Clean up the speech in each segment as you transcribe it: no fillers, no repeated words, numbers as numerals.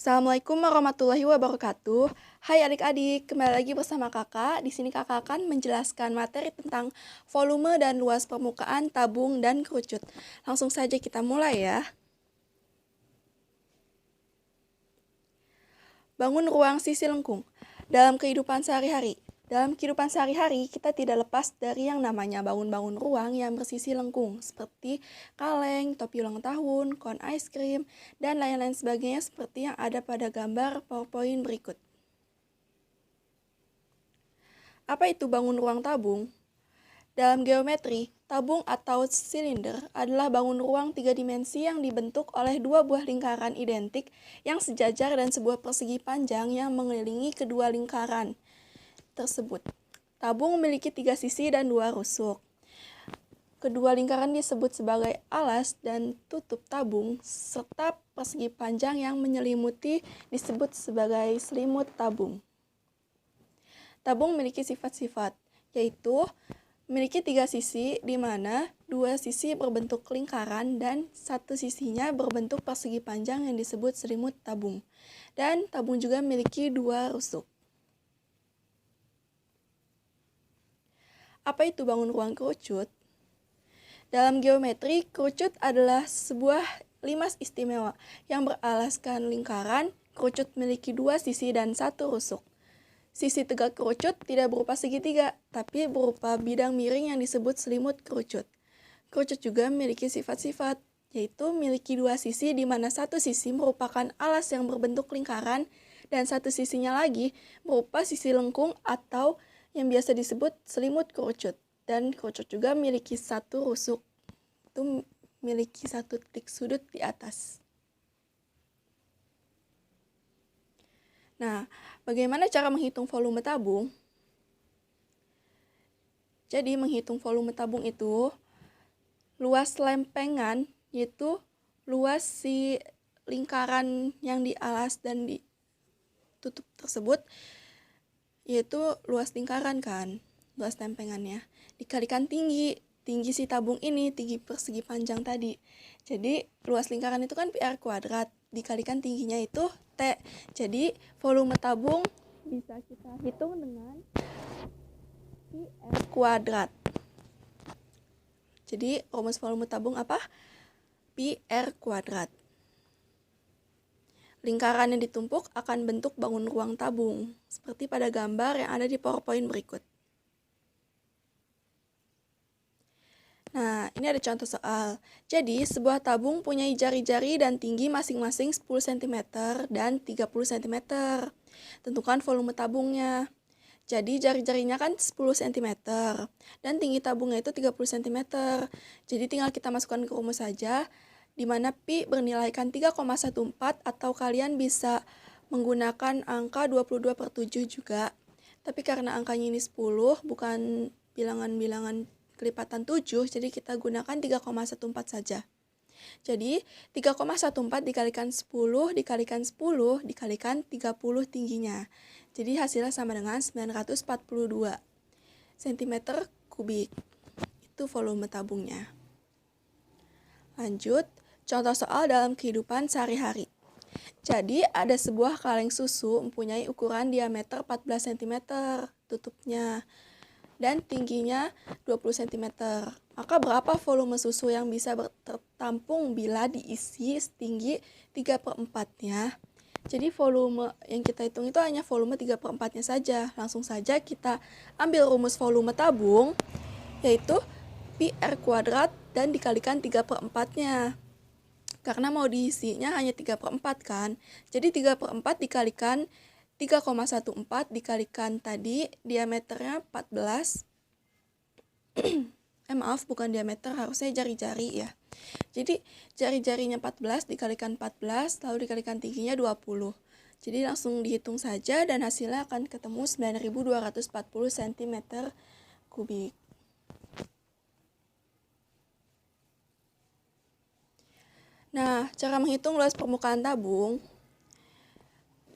Assalamualaikum warahmatullahi wabarakatuh. Hai adik-adik, kembali lagi bersama kakak. Di sini kakak akan menjelaskan materi tentang volume dan luas permukaan tabung dan kerucut. Langsung saja kita mulai ya. Bangun ruang sisi lengkung. Dalam kehidupan sehari-hari, kita tidak lepas dari yang namanya bangun-bangun ruang yang bersisi lengkung, seperti kaleng, topi ulang tahun, kon es krim, dan lain-lain sebagainya seperti yang ada pada gambar PowerPoint berikut. Apa itu bangun ruang tabung? Dalam geometri, tabung atau silinder adalah bangun ruang tiga dimensi yang dibentuk oleh dua buah lingkaran identik yang sejajar dan sebuah persegi panjang yang mengelilingi kedua lingkaran tersebut. Tabung memiliki tiga sisi dan dua rusuk. Kedua lingkaran disebut sebagai alas dan tutup tabung, serta persegi panjang yang menyelimuti disebut sebagai selimut tabung. Tabung memiliki sifat-sifat, yaitu memiliki tiga sisi, di mana dua sisi berbentuk lingkaran dan satu sisinya berbentuk persegi panjang yang disebut selimut tabung. Dan tabung juga memiliki dua rusuk. Apa itu bangun ruang kerucut? Dalam geometri, kerucut adalah sebuah limas istimewa yang beralaskan lingkaran. Kerucut memiliki dua sisi dan satu rusuk. Sisi tegak kerucut tidak berupa segitiga, tapi berupa bidang miring yang disebut selimut kerucut. Kerucut juga memiliki sifat-sifat, yaitu memiliki dua sisi di mana satu sisi merupakan alas yang berbentuk lingkaran dan satu sisinya lagi berupa sisi lengkung atau yang biasa disebut selimut kerucut. Dan kerucut juga memiliki satu rusuk, itu memiliki satu titik sudut di atas. Nah, bagaimana cara menghitung volume tabung? Jadi, menghitung volume tabung itu, luas lempengan, yaitu luas si lingkaran yang dialas dan ditutup tersebut, yaitu luas lingkaran kan, luas lempengannya, dikalikan tinggi si tabung ini, tinggi persegi panjang tadi. Jadi, luas lingkaran itu kan PR kuadrat, dikalikan tingginya itu T. Jadi, volume tabung bisa kita hitung dengan PR kuadrat. Jadi, rumus volume tabung apa? PR kuadrat. Lingkaran yang ditumpuk akan bentuk bangun ruang tabung, seperti pada gambar yang ada di PowerPoint berikut. Nah, ini ada contoh soal. Jadi, sebuah tabung punya jari-jari dan tinggi masing-masing 10 cm dan 30 cm. Tentukan volume tabungnya. Jadi, jari-jarinya kan 10 cm dan tinggi tabungnya itu 30 cm. Jadi, tinggal kita masukkan ke rumus saja, di mana Pi bernilaikan 3,14 atau kalian bisa menggunakan angka 22/7 juga. Tapi karena angkanya ini 10, bukan bilangan-bilangan kelipatan 7, jadi kita gunakan 3,14 saja. Jadi 3,14 dikalikan 10 dikalikan 10 dikalikan 30 tingginya. Jadi hasilnya sama dengan 942 cm kubik. Itu volume tabungnya. Lanjut, contoh soal dalam kehidupan sehari-hari. Jadi ada sebuah kaleng susu mempunyai ukuran diameter 14 cm tutupnya dan tingginya 20 cm. Maka berapa volume susu yang bisa tertampung bila diisi setinggi 3/4-nya? Jadi volume yang kita hitung itu hanya volume 3/4-nya saja. Langsung saja kita ambil rumus volume tabung, yaitu PR kuadrat dan dikalikan 3/4-nya. Karena mau diisinya hanya 3/4 kan. Jadi 3/4 dikalikan 3,14 dikalikan tadi diameternya 14. Maaf, bukan diameter, harusnya jari-jari ya. Jadi jari-jarinya 14 dikalikan 14 lalu dikalikan tingginya 20. Jadi langsung dihitung saja dan hasilnya akan ketemu 9.240 cm kubik. Nah, cara menghitung luas permukaan tabung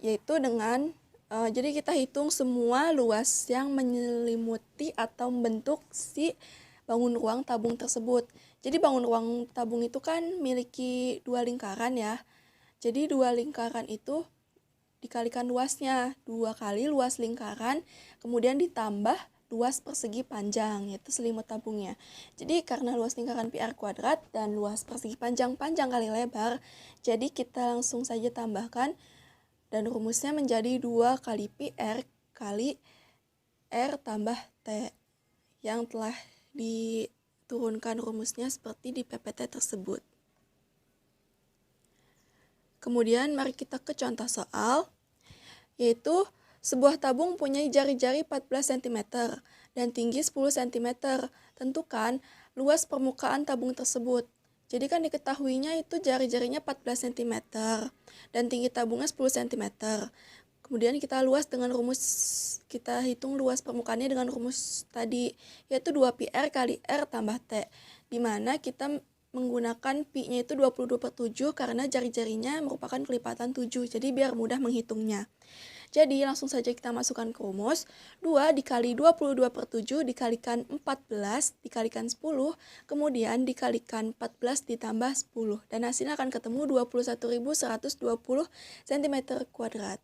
yaitu dengan jadi kita hitung semua luas yang menyelimuti atau membentuk si bangun ruang tabung tersebut. Jadi bangun ruang tabung itu kan memiliki dua lingkaran ya. Jadi 2 lingkaran itu dikalikan luasnya, 2 kali luas lingkaran, kemudian ditambah luas persegi panjang, yaitu selimut tabungnya. Jadi karena luas lingkaran PR kuadrat dan luas persegi panjang kali lebar, jadi kita langsung saja tambahkan dan rumusnya menjadi 2 kali PR kali R tambah T yang telah diturunkan rumusnya seperti di PPT tersebut. Kemudian mari kita ke contoh soal, yaitu sebuah tabung punya jari-jari 14 cm dan tinggi 10 cm. Tentukan luas permukaan tabung tersebut. Jadi kan diketahuinya itu jari-jarinya 14 cm dan tinggi tabungnya 10 cm. Kemudian kita hitung luas permukaannya dengan rumus tadi, yaitu 2πr kali R tambah T, di mana kita menggunakan pi-nya itu 22/7 karena jari-jarinya merupakan kelipatan 7, jadi biar mudah menghitungnya. Jadi langsung saja kita masukkan ke rumus, 2 dikali 22/7 dikalikan 14 dikalikan 10, kemudian dikalikan 14 ditambah 10, dan hasilnya akan ketemu 21.120 cm kuadrat.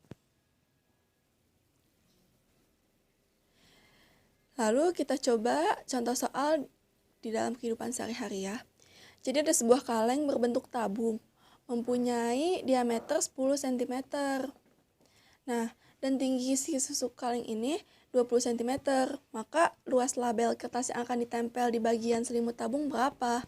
Lalu kita coba contoh soal di dalam kehidupan sehari-hari ya. Jadi ada sebuah kaleng berbentuk tabung, mempunyai diameter 10 cm. Nah, dan tinggi si susuk kaleng ini 20 cm. Maka luas label kertas yang akan ditempel di bagian selimut tabung berapa?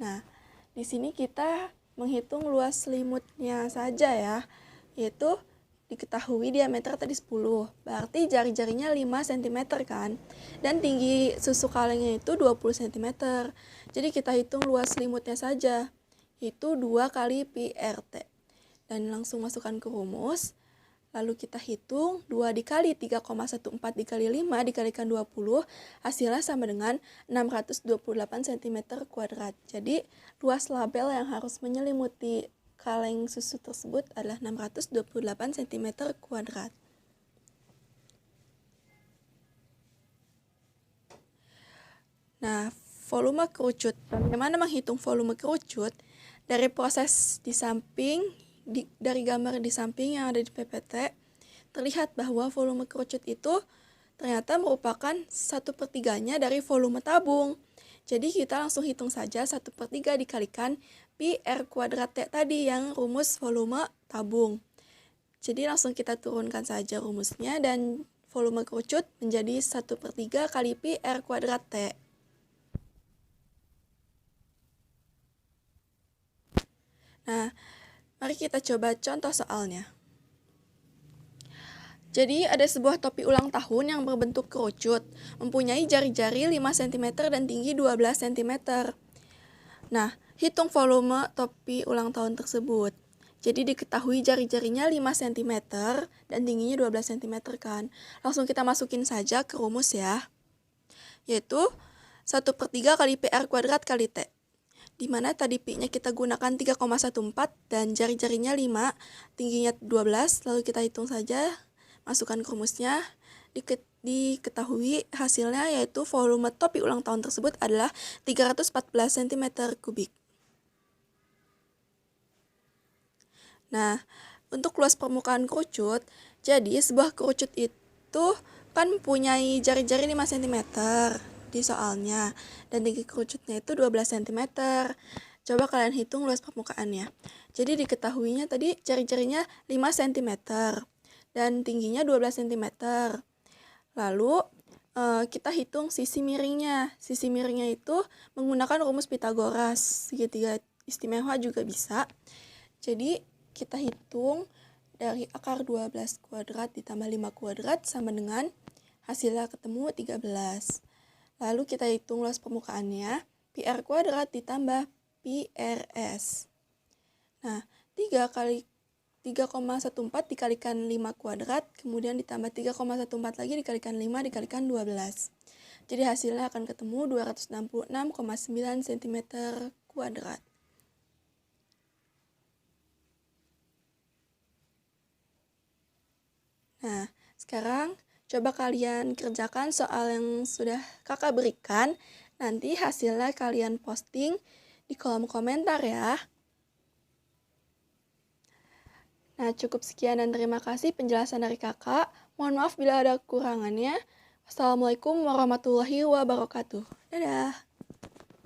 Nah, di sini kita menghitung luas selimutnya saja ya, yaitu diketahui diameter tadi 10, berarti jari-jarinya 5 cm kan, dan tinggi susuk kalengnya itu 20 cm. Jadi kita hitung luas selimutnya saja, itu 2 kali pi RT, dan langsung masukkan ke rumus. Lalu kita hitung 2 dikali 3,14 dikali 5 dikalikan 20, hasilnya sama dengan 628 cm kuadrat. Jadi luas label yang harus menyelimuti kaleng susu tersebut adalah 628 cm kuadrat. Nah, volume kerucut. Bagaimana menghitung volume kerucut? Dari proses di samping, dari gambar di samping yang ada di PPT, terlihat bahwa volume kerucut itu ternyata merupakan 1/3-nya dari volume tabung. Jadi kita langsung hitung saja 1/3 dikalikan pi R kuadrat T tadi yang rumus volume tabung. Jadi langsung kita turunkan saja rumusnya dan volume kerucut menjadi 1/3 kali pi R kuadrat T. Nah, mari kita coba contoh soalnya. Jadi ada sebuah topi ulang tahun yang berbentuk kerucut, mempunyai jari-jari 5 cm dan tinggi 12 cm. Nah, hitung volume topi ulang tahun tersebut. Jadi diketahui jari-jarinya 5 cm dan tingginya 12 cm kan. Langsung kita masukin saja ke rumus ya, yaitu 1/3 kali PR kuadrat kali T, di mana tadi pi-nya kita gunakan 3,14 dan jari-jarinya 5, tingginya 12, lalu kita hitung saja, masukkan ke rumusnya, diketahui hasilnya yaitu volume topi ulang tahun tersebut adalah 314 cm kubik. Nah, untuk luas permukaan kerucut, jadi sebuah kerucut itu kan mempunyai jari-jari 5 cm di soalnya, dan tinggi kerucutnya itu 12 cm. Coba kalian hitung luas permukaannya. Jadi diketahuinya tadi jari-jarinya 5 cm dan tingginya 12 cm. Lalu kita hitung sisi miringnya. Sisi miringnya itu menggunakan rumus Pitagoras, segitiga istimewa juga bisa. Jadi kita hitung dari akar 12 kuadrat ditambah 5 kuadrat sama dengan hasilnya ketemu 13. Lalu kita hitung luas permukaannya, pi R kuadrat ditambah pi RS. Nah, 3,14 dikalikan 5 kuadrat, kemudian ditambah 3,14 lagi dikalikan 5 dikalikan 12. Jadi hasilnya akan ketemu 266,9 cm kuadrat. Nah, sekarang coba kalian kerjakan soal yang sudah kakak berikan. Nanti hasilnya kalian posting di kolom komentar ya. Nah, cukup sekian dan terima kasih penjelasan dari kakak. Mohon maaf bila ada kekurangannya. Wassalamualaikum warahmatullahi wabarakatuh. Dadah.